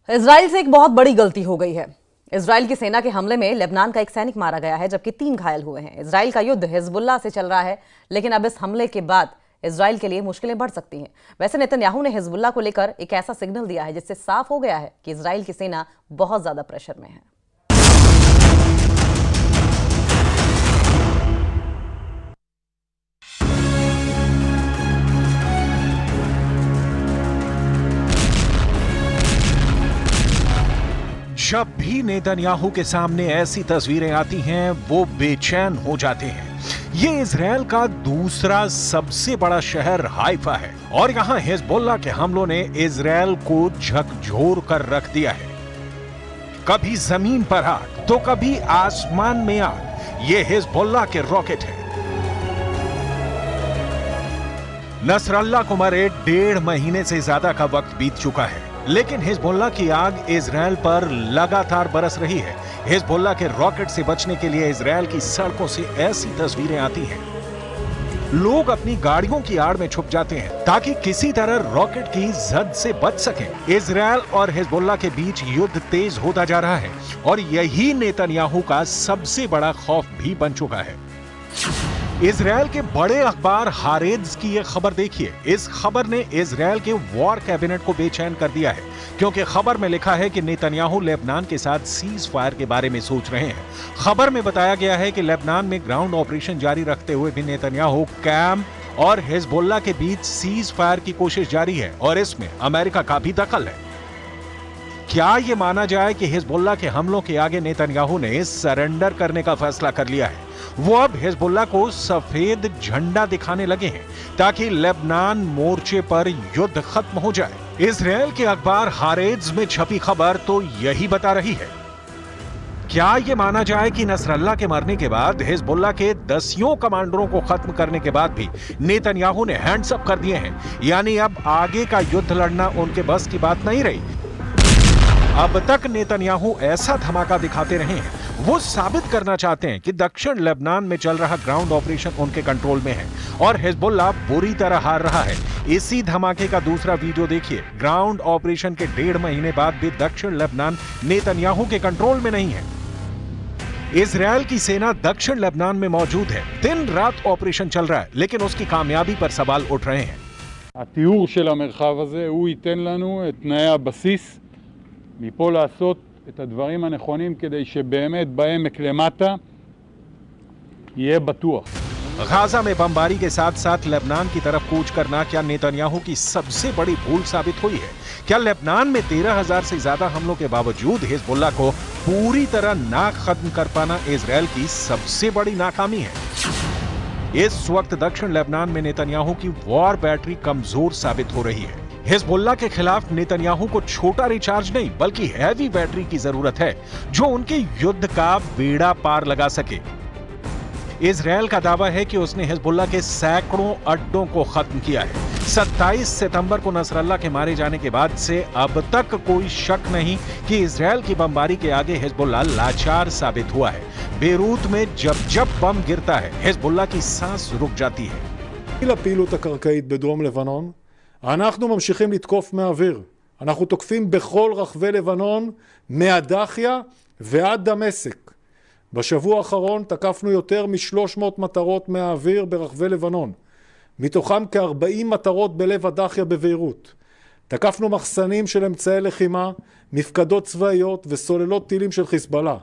Israel से एक बहुत बड़ी गलती हो गई है। इजराइल की सेना के हमले में लेबनान का एक सैनिक मारा गया है, जबकि 3 घायल हुए हैं। इजराइल का युद्ध हिजबुल्लाह से चल रहा है, लेकिन अब इस हमले के बाद इजराइल के लिए मुश्किलें बढ़ सकती हैं। वैसे नेतन्याहू ने हिजबुल्लाह को लेकर एक ऐसा सिग्नल दिया है जिससे साफ हो गया है कि इजराइल की सेना बहुत ज्यादा प्रेशर में है। जब भी नेतन्याहू के सामने ऐसी तस्वीरें आती हैं, वो बेचैन हो जाते हैं। ये इजराइल का दूसरा सबसे बड़ा शहर हाइफा है और यहाँ हिजबुल्लाह के हमलों ने इजराइल को झकझोर कर रख दिया है। कभी जमीन पर आग तो कभी आसमान में आग। ये हिजबुल्लाह के रॉकेट है। नसरल्लाह को मरे 1.5 महीने से ज्यादा का वक्त बीत चुका है, लेकिन हिजबुल्लाह की आग इजराइल पर लगातार बरस रही है। हिजबुल्लाह के रॉकेट से बचने के लिए इजराइल की सड़कों से ऐसी तस्वीरें आती हैं। लोग अपनी गाड़ियों की आड़ में छुप जाते हैं ताकि किसी तरह रॉकेट की जद से बच सकें। इजराइल और हिजबुल्लाह के बीच युद्ध तेज होता जा रहा है और यही नेतन्याहू का सबसे बड़ा खौफ भी बन चुका है। इजराइल के बड़े अखबार हारेट्ज की यह खबर देखिए। इस खबर ने इजराइल के वॉर कैबिनेट को बेचैन कर दिया है, क्योंकि खबर में लिखा है कि नेतन्याहू लेबनान के साथ सीज फायर के बारे में सोच रहे हैं। खबर में बताया गया है कि लेबनान में ग्राउंड ऑपरेशन जारी रखते हुए भी नेतन्याहू कैम्प और हिजबुल्लाह के बीच सीज फायर की कोशिश जारी है और इसमें अमेरिका का भी दखल है। क्या यह माना जाए कि हिजबुल्लाह के हमलों के आगे नेतन्याहू ने सरेंडर करने का फैसला कर लिया है? वो अब हिजबुल्लाह को सफेद झंडा दिखाने लगे हैं ताकि लेबनान मोर्चे पर युद्ध खत्म हो जाए। इजराइल के अखबार हारेट्ज में छपी खबर तो यही बता रही है। क्या यह माना जाए कि नसरल्लाह के मरने के बाद हिजबुल्लाह के 10 कमांडरों को खत्म करने के बाद भी नेतन्याहू ने हैंड्स अप कर दिए हैं, यानी अब आगे का युद्ध लड़ना उनके बस की बात नहीं रही। अब तक नेतन्याहू ऐसा धमाका दिखाते रहे हैं। वो साबित करना चाहते हैं कि दक्षिण लेबनान में चल रहा ग्राउंड ऑपरेशन उनके कंट्रोल में है और हिजबुल्लाह बुरी तरह हार रहा है। इसी धमाके का दूसरा वीडियो देखिए। ग्राउंड ऑपरेशन के 1.5 महीने बाद भी दक्षिण लेबनान नेतन्याहू के कंट्रोल में नहीं है। इजराइल की सेना दक्षिण लेबनान में मौजूद है। दिन रात ऑपरेशन चल रहा है, लेकिन उसकी कामयाबी पर सवाल उठ रहे हैं। התיאור של המרחב הזה הוא ייתן לנו את תנאי הבסיס מפה לעשות את הדברים הנכונים כדי שבאמת בעמק למטה יהיה בטוח। गाजा में बमबारी के साथ साथ लेबनान की तरफ कूच करना क्या नेतन्याहू की सबसे बड़ी भूल साबित हुई है? क्या लेबनान में 13,000 से ज्यादा हमलों के बावजूद हिजबुल्लाह को पूरी तरह ना खत्म कर पाना इजराइल की सबसे बड़ी नाकामी है? इस वक्त दक्षिण लेबनान में नेतन्याहू की वॉर बैटरी कमजोर साबित हो रही है। हिजबुल्लाह के खिलाफ नेतन्याहू को छोटा रिचार्ज नहीं बल्कि हैवी बैटरी की जरूरत है, जो उनके युद्ध का बेड़ा पार लगा सके। इजराइल का दावा है कि उसने हिजबुल्लाह के सैकड़ों अड्डों को खत्म किया है। 27 सितंबर को नसरल्लाह के मारे जाने के बाद से अब तक कोई शक नहीं कि इजराइल की बमबारी के आगे हिजबुल्लाह लाचार साबित हुआ है। बेरूत में जब जब बम गिरता है, हिजबुल्लाह की सांस रुक जाती है। לפעילות הקרקעית בדרום לבנון, אנחנו ממשיכים לתקוף מהאוויר. אנחנו תוקפים בכל רחבי לבנון, מהדחיה ועד דמשק. בשבוע האחרון תקפנו יותר מ-300 מטרות מהאוויר ברחבי לבנון. מתוכם כ-40 מטרות בלב הדחיה בביירות. תקפנו מחסנים של אמצעי לחימה, מפקדות צבאיות וסוללות טילים של חיזבאללה.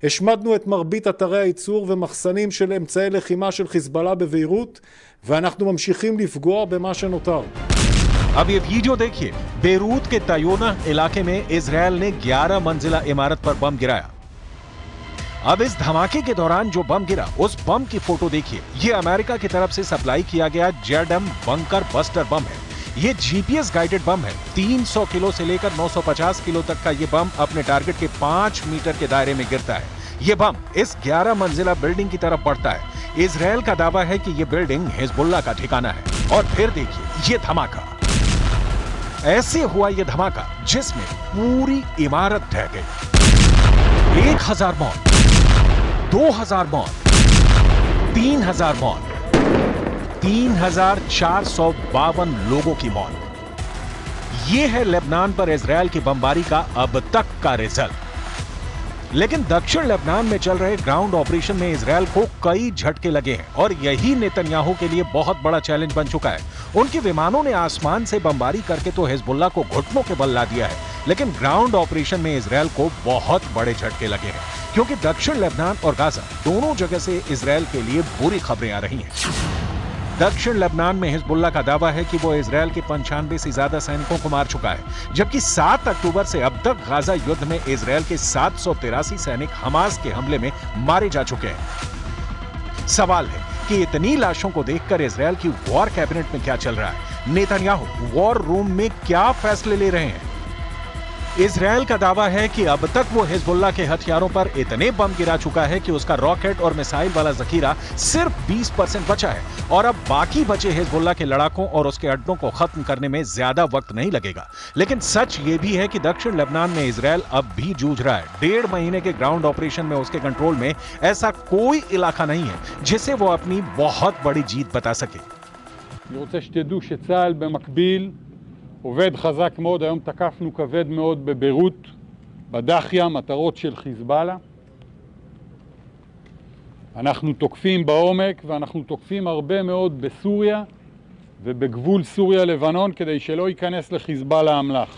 השמדנו את מרבית אתרי הייצור ומחסנים של אמצעי לחימה של חיזבאללה בביירות, ואנחנו ממשיכים לפגוע במה שנותר. अब ये वीडियो देखिए। बेरूत के तयोना इलाके में इजराइल ने 11 मंजिला इमारत पर बम गिराया। अब इस धमाके के दौरान जो बम गिरा, उस बम की फोटो देखिए। ये अमेरिका की तरफ से सप्लाई किया गया जेडएम बंकर बस्टर बम है। ये जीपीएस गाइडेड बम है। 300 किलो से लेकर 950 किलो तक का ये बम अपने टारगेट के 5 मीटर के दायरे में गिरता है। ये बम इस 11 मंजिला बिल्डिंग की तरफ बढ़ता है। इजराइल का दावा है कि ये बिल्डिंग हिजबुल्लाह का ठिकाना है। और फिर देखिए ये धमाका। ऐसे हुआ ये धमाका जिसमें पूरी इमारत ढह गई। 1000 मौत, 2000 मौत, 3000 मौत, 3452 लोगों की मौत। ये है लेबनान पर इजरायल की बमबारी का अब तक का रिजल्ट। लेकिन दक्षिण लेबनान में चल रहे ग्राउंड ऑपरेशन में इजरायल को कई झटके लगे हैं और यही नेतन्याहू के लिए बहुत बड़ा चैलेंज बन चुका है। उनके विमानों ने आसमान से बमबारी करके तो हिजबुल्लाह को घुटनों के बल ला दिया है, लेकिन ग्राउंड ऑपरेशन में इजरायल को बहुत बड़े झटके लगे हैं, क्योंकि दक्षिण लेबनान और गाजा दोनों जगह से इजरायल के लिए बुरी खबरें आ रही हैं। दक्षिण लेबनान में हिजबुल्लाह का दावा है कि वो इजरायल के 95 से ज्यादा सैनिकों को मार चुका है, जबकि 7 अक्टूबर से अब तक गाजा युद्ध में इजरायल के 783 सैनिक हमास के हमले में मारे जा चुके हैं। सवाल है कि इतनी लाशों को देखकर इजरायल की वॉर कैबिनेट में क्या चल रहा है? नेतन्याहू वॉर रूम में क्या फैसले ले रहे हैं? इजरायल का दावा है कि अब तक वो हिजबुल्लाह के हथियारों पर इतने बम गिरा चुका है कि उसका रॉकेट और मिसाइल वाला जखीरा सिर्फ 20% बचा है और अब बाकी बचे हिजबुल्लाह के लड़ाकों और उसके अड्डों को खत्म करने में ज्यादा वक्त नहीं लगेगा। लेकिन सच ये भी है कि दक्षिण लेबनान में इजरायल अब भी जूझ रहा है। 1.5 महीने के ग्राउंड ऑपरेशन में उसके कंट्रोल में ऐसा कोई इलाका नहीं है जिसे वो अपनी बहुत बड़ी जीत बता सके। אני רוצה שתדעו שצה"ל במקביל עובד חזק מאוד. היום תקפנו כבד מאוד בביירות, בדחיה, מטרות של חיזבאללה. אנחנו תוקפים בעומק ואנחנו תוקפים הרבה מאוד בסוריה ובגבול סוריה-לבנון כדי שלא ייכנס לחיזבאללה אמל"ח.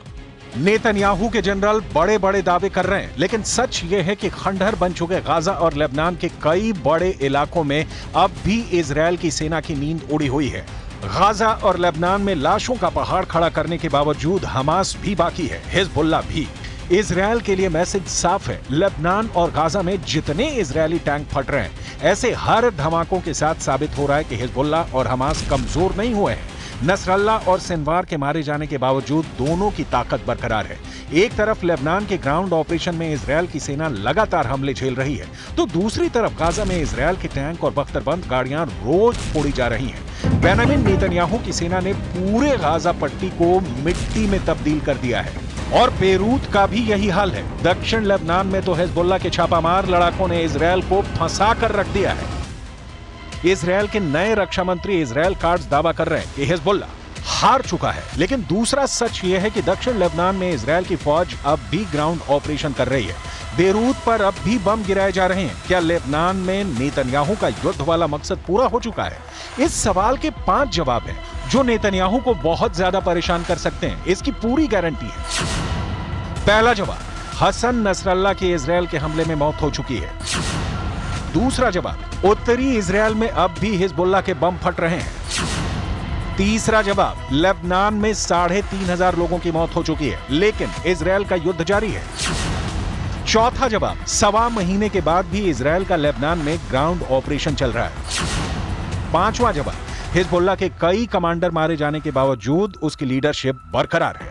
नेतन्याहू के जनरल बड़े बड़े दावे कर रहे हैं, लेकिन सच ये है कि खंडहर बन चुके गाजा और लेबनान के कई बड़े इलाकों में अब भी इजरायल की सेना की नींद उड़ी हुई है। गाजा और लेबनान में लाशों का पहाड़ खड़ा करने के बावजूद हमास भी बाकी है, हिजबुल्लाह भी। इजरायल के लिए मैसेज साफ है, लेबनान और गाजा में जितने इजरायली टैंक फट रहे हैं, ऐसे हर धमाकों के साथ साबित हो रहा है कि हिजबुल्लाह और हमास कमजोर नहीं हुए हैं। नसरल्लाह और सिनवार के मारे जाने के बावजूद दोनों की ताकत बरकरार है। एक तरफ लेबनान के ग्राउंड ऑपरेशन में इजरायल की सेना लगातार हमले झेल रही है, तो दूसरी तरफ गाजा में इजरायल के टैंक और बख्तरबंद गाड़ियां रोज फोड़ी जा रही हैं। बेंजामिन नेतन्याहू की सेना ने पूरे गाजा पट्टी को मिट्टी में तब्दील कर दिया है और बेरूत का भी यही हाल है। दक्षिण लेबनान में तो हिजबुल्लाह के छापामार लड़ाकों ने इजरायल को फंसा कर रख दिया है। इजरायल के नए रक्षा मंत्री इजरायल कार्ड्स दावा कर रहे हैं कि हिजबुल्लाह हार चुका है, लेकिन दूसरा सच यह है कि दक्षिण लेबनान में इजरायल की फौज अब भी ग्राउंड ऑपरेशन कर रही है। बेरूत पर अब भी बम गिराए जा रहे हैं। क्या लेबनान में नेतन्याहू का युद्ध वाला मकसद पूरा हो चुका है? इस सवाल के 5 जवाब हैं जो नेतन्याहू को बहुत ज्यादा परेशान कर सकते हैं, इसकी पूरी गारंटी है। पहला जवाब, हसन नसरल्लाह की इजरायल के हमले में मौत हो चुकी है। दूसरा जवाब, उत्तरी इजरायल में अब भी हिजबुल्लाह के बम फट रहे हैं। तीसरा जवाब, लेबनान में 3500 लोगों की मौत हो चुकी है, लेकिन इजरायल का युद्ध जारी है। चौथा जवाब, 1.25 महीने के बाद भी इजरायल का लेबनान में ग्राउंड ऑपरेशन चल रहा है। पांचवा जवाब, हिजबुल्लाह के कई कमांडर मारे जाने के बावजूद उसकी लीडरशिप बरकरार है।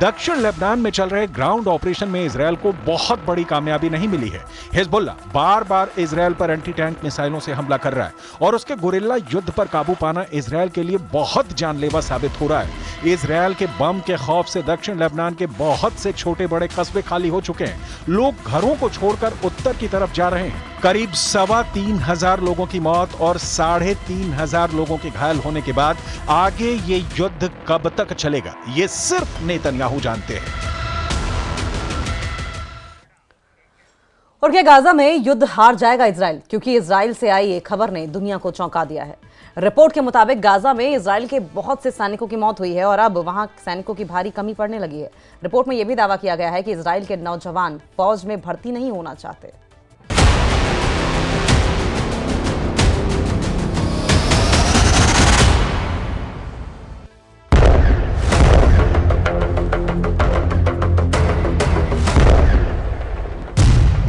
दक्षिण लेबनान में चल रहे ग्राउंड ऑपरेशन में इजरायल को बहुत बड़ी कामयाबी नहीं मिली है। हिजबुल्लाह बार बार इजरायल पर एंटी टैंक मिसाइलों से हमला कर रहा है और उसके गुरिल्ला युद्ध पर काबू पाना इजरायल के लिए बहुत जानलेवा साबित हो रहा है। इजरायल के बम के खौफ से दक्षिण लेबनान के बहुत से छोटे बड़े कस्बे खाली हो चुके हैं। लोग घरों को छोड़कर उत्तर की तरफ जा रहे हैं। करीब 3,2500 लोगों की मौत और 3,500 लोगों के घायल होने के बाद आगे ये युद्ध कब तक चलेगा, ये सिर्फ नेतन्याहू जानते हैं। और क्या गाजा में युद्ध हार जाएगा इजराइल? क्योंकि इजराइल से आई एक खबर ने दुनिया को चौंका दिया है। रिपोर्ट के मुताबिक गाजा में इजराइल के बहुत से सैनिकों की मौत हुई है और अब वहां सैनिकों की भारी कमी पड़ने लगी है। रिपोर्ट में यह भी दावा किया गया है कि इजराइल के नौजवान फौज में भर्ती नहीं होना चाहते।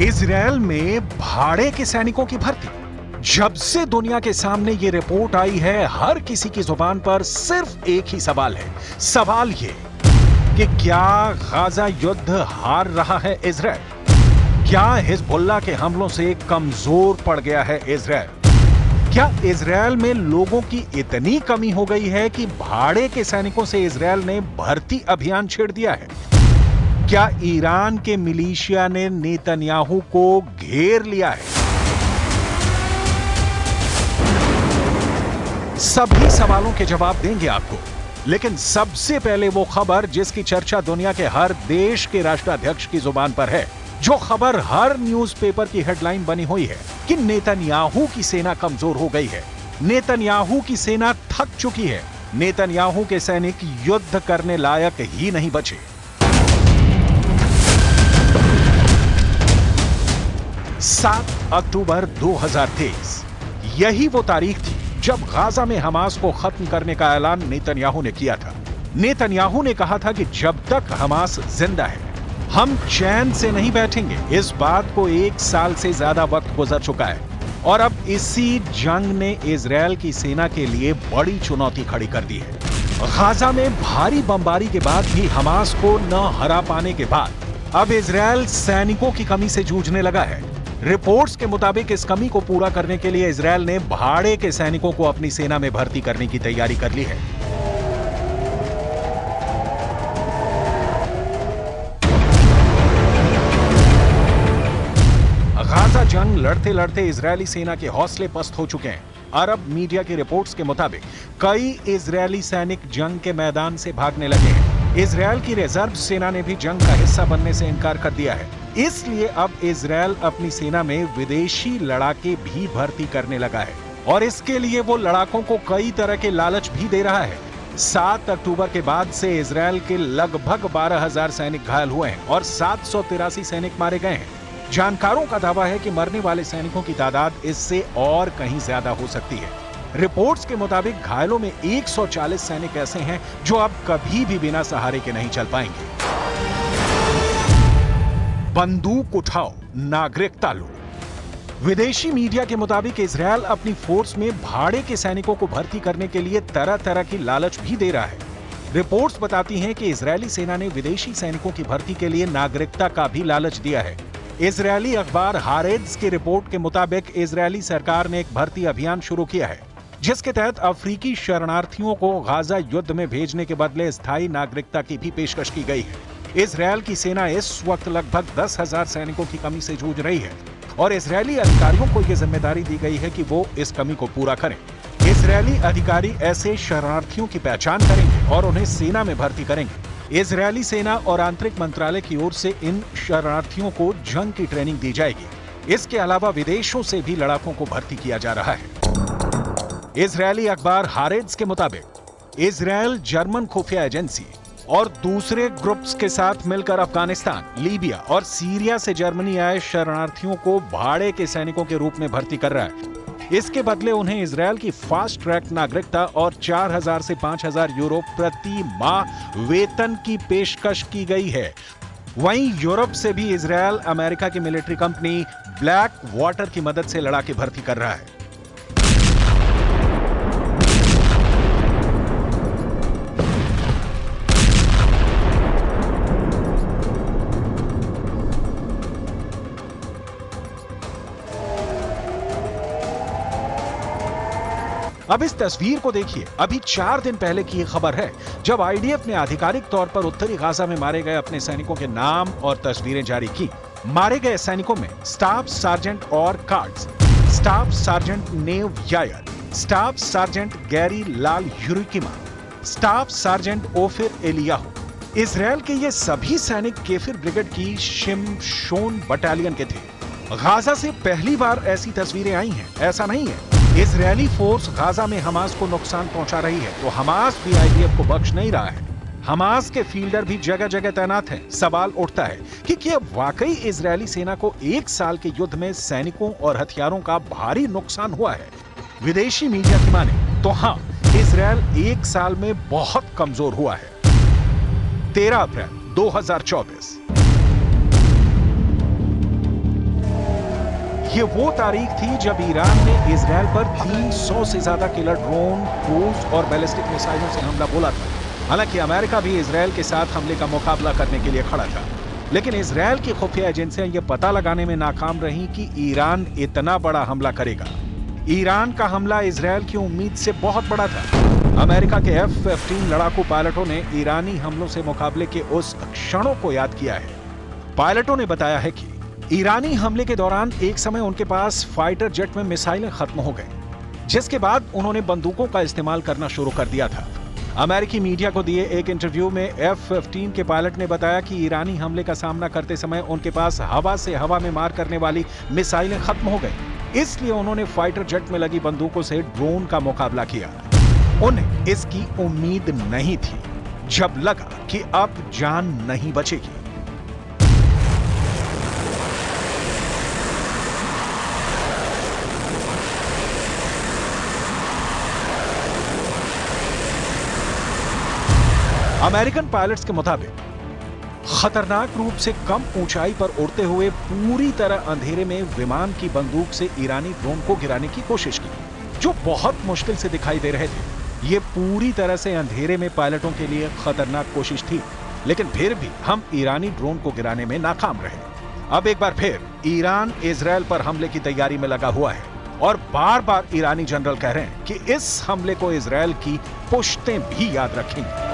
इजरायल में भाड़े के सैनिकों की भर्ती। जब से दुनिया के सामने ये रिपोर्ट आई है, हर किसी की जुबान पर सिर्फ एक ही सवाल है। सवाल ये कि क्या गाजा युद्ध हार रहा है इजरायल? क्या हिजबुल्लाह के हमलों से कमजोर पड़ गया है इजरायल? क्या इजरायल में लोगों की इतनी कमी हो गई है कि भाड़े के सैनिकों से इजरायल ने भर्ती अभियान छेड़ दिया है? क्या ईरान के मिलिशिया ने नेतन्याहू को घेर लिया है? सभी सवालों के जवाब देंगे आपको, लेकिन सबसे पहले वो खबर जिसकी चर्चा दुनिया के हर देश के राष्ट्राध्यक्ष की जुबान पर है, जो खबर हर न्यूज़पेपर की हेडलाइन बनी हुई है कि नेतन्याहू की सेना कमजोर हो गई है, नेतन्याहू की सेना थक चुकी है, नेतन्याहू के सैनिक युद्ध करने लायक ही नहीं बचे। 7 अक्टूबर 2023 यही वो तारीख थी जब गाजा में हमास को खत्म करने का ऐलान नेतन्याहू ने किया था। नेतन्याहू ने कहा था कि जब तक हमास जिंदा है हम चैन से नहीं बैठेंगे। इस बात को 1 साल से ज्यादा वक्त गुजर चुका है और अब इसी जंग ने इजरायल की सेना के लिए बड़ी चुनौती खड़ी कर दी है। गाजा में भारी बमबारी के बाद भी हमास को न हरा पाने के बाद अब इजरायल सैनिकों की कमी से जूझने लगा है। रिपोर्ट्स के मुताबिक इस कमी को पूरा करने के लिए इजरायल ने भाड़े के सैनिकों को अपनी सेना में भर्ती करने की तैयारी कर ली है। गाजा जंग लड़ते लड़ते इजरायली सेना के हौसले पस्त हो चुके हैं। अरब मीडिया की रिपोर्ट्स के मुताबिक कई इजरायली सैनिक जंग के मैदान से भागने लगे हैं। इजरायल की रिजर्व सेना ने भी जंग का हिस्सा बनने से इनकार कर दिया है। इसलिए अब इजरायल अपनी सेना में विदेशी लड़ाके भी भर्ती करने लगा है और इसके लिए वो लड़ाकों को कई तरह के लालच भी दे रहा है। 7 अक्टूबर के बाद से इजरायल के लगभग 12,000 सैनिक घायल हुए हैं और 783 सैनिक मारे गए हैं। जानकारों का दावा है कि मरने वाले सैनिकों की तादाद इससे और कहीं ज्यादा हो सकती है। रिपोर्ट्स के मुताबिक घायलों में 140 सैनिक ऐसे हैं जो अब कभी भी बिना सहारे के नहीं चल पाएंगे। बंदूक उठाओ, नागरिकता लो। विदेशी मीडिया के मुताबिक इजरायल अपनी फोर्स में भाड़े के सैनिकों को भर्ती करने के लिए तरह तरह की लालच भी दे रहा है। रिपोर्ट्स बताती हैं कि इजरायली सेना ने विदेशी सैनिकों की भर्ती के लिए नागरिकता का भी लालच दिया है। इजरायली अखबार हारेट्ज की रिपोर्ट के मुताबिक इजरायली सरकार ने एक भर्ती अभियान शुरू किया है जिसके तहत अफ्रीकी शरणार्थियों को गाजा युद्ध में भेजने के बदले स्थायी नागरिकता की भी पेशकश की गई है। इजरायल की सेना इस वक्त लगभग 10,000 सैनिकों की कमी से जूझ रही है और इजरायली अधिकारियों को यह जिम्मेदारी दी गई है कि वो इस कमी को पूरा करें। इजरायली अधिकारी ऐसे शरणार्थियों की पहचान करेंगे और उन्हें सेना में भर्ती करेंगे। इजरायली सेना और आंतरिक मंत्रालय की ओर से इन शरणार्थियों को जंग की ट्रेनिंग दी जाएगी। इसके अलावा विदेशों से भी लड़ाकों को भर्ती किया जा रहा है। इजरायली अखबार हारेट्ज के मुताबिक इजरायल जर्मन खुफिया एजेंसी और दूसरे ग्रुप्स के साथ मिलकर अफगानिस्तान, लीबिया और सीरिया से जर्मनी आए शरणार्थियों को भाड़े के सैनिकों के रूप में भर्ती कर रहा है। इसके बदले उन्हें इजरायल की फास्ट ट्रैक नागरिकता और 4,000 से 5,000 यूरो प्रति माह वेतन की पेशकश की गई है। वहीं यूरोप से भी इजरायल अमेरिका की मिलिट्री कंपनी ब्लैक वाटर की मदद से लड़ाके भर्ती कर रहा है। अब इस तस्वीर को देखिए। अभी 4 दिन पहले की ये खबर है जब आईडीएफ ने आधिकारिक तौर पर उत्तरी गाजा में मारे गए अपने सैनिकों के नाम और तस्वीरें जारी की। मारे गए सैनिकों में स्टाफ सार्जेंट और कार्ड्स, staff sergeant Nave Yair, staff sergeant Gary लाल यूरिकिमा, staff sergeant Ofir Eliyahu. Israel के ये सभी सैनिक केफिर ब्रिगेड की शिमशोन बटालियन के थे। गाजा से पहली बार ऐसी तस्वीरें आई हैं। ऐसा नहीं है इजरायली फोर्स गाजा में हमास को नुकसान पहुंचा रही है तो हमास भी आईडीएफ को बख्श नहीं रहा है। हमास के फील्डर भी जगह जगह तैनात हैं। सवाल उठता है कि क्या वाकई इजरायली सेना को 1 साल के युद्ध में सैनिकों और हथियारों का भारी नुकसान हुआ है? विदेशी मीडिया की माने तो हाँ, इजरायल 1 साल में बहुत कमजोर हुआ है। 13 अप्रैल 2024 ये वो तारीख थी जब ईरान ने इजरायल पर 300 से ज्यादा किलर ड्रोन, क्रूज और बैलिस्टिक मिसाइलों से हमला बोला था। हालांकि अमेरिका भी इजरायल के साथ हमले का मुकाबला करने के लिए खड़ा था, लेकिन इजरायल की खुफिया एजेंसियां ये पता लगाने में नाकाम रहीं कि ईरान इतना बड़ा हमला करेगा। ईरान का हमला इजरायल की उम्मीद से बहुत बड़ा था। अमेरिका के F-15 लड़ाकू पायलटों ने ईरानी हमलों से मुकाबले के उस क्षणों को याद किया है। पायलटों ने बताया है कि ईरानी हमले के दौरान एक समय उनके पास फाइटर जेट में मिसाइलें खत्म हो गई, जिसके बाद उन्होंने बंदूकों का इस्तेमाल करना शुरू कर दिया था। अमेरिकी मीडिया को दिए एक इंटरव्यू में F-15 के पायलट ने बताया कि ईरानी हमले का सामना करते समय उनके पास हवा से हवा में मार करने वाली मिसाइलें खत्म हो गई, इसलिए उन्होंने फाइटर जेट में लगी बंदूकों से ड्रोन का मुकाबला किया। उन्हें इसकी उम्मीद नहीं थी जब लगा कि अब जान नहीं बचेगी। अमेरिकन पायलट्स के मुताबिक खतरनाक रूप से कम ऊंचाई पर उड़ते हुए पूरी तरह अंधेरे में विमान की बंदूक से ईरानी ड्रोन को गिराने की कोशिश की, जो बहुत मुश्किल से दिखाई दे रहे थे। ये पूरी तरह से अंधेरे में पायलटों के लिए खतरनाक कोशिश थी, लेकिन फिर भी हम ईरानी ड्रोन को गिराने में नाकाम रहे। अब एक बार फिर ईरान इजरायल पर हमले की तैयारी में लगा हुआ है और बार बार ईरानी जनरल कह रहे हैं कि इस हमले को इजरायल की पुश्तें भी याद रखेंगी।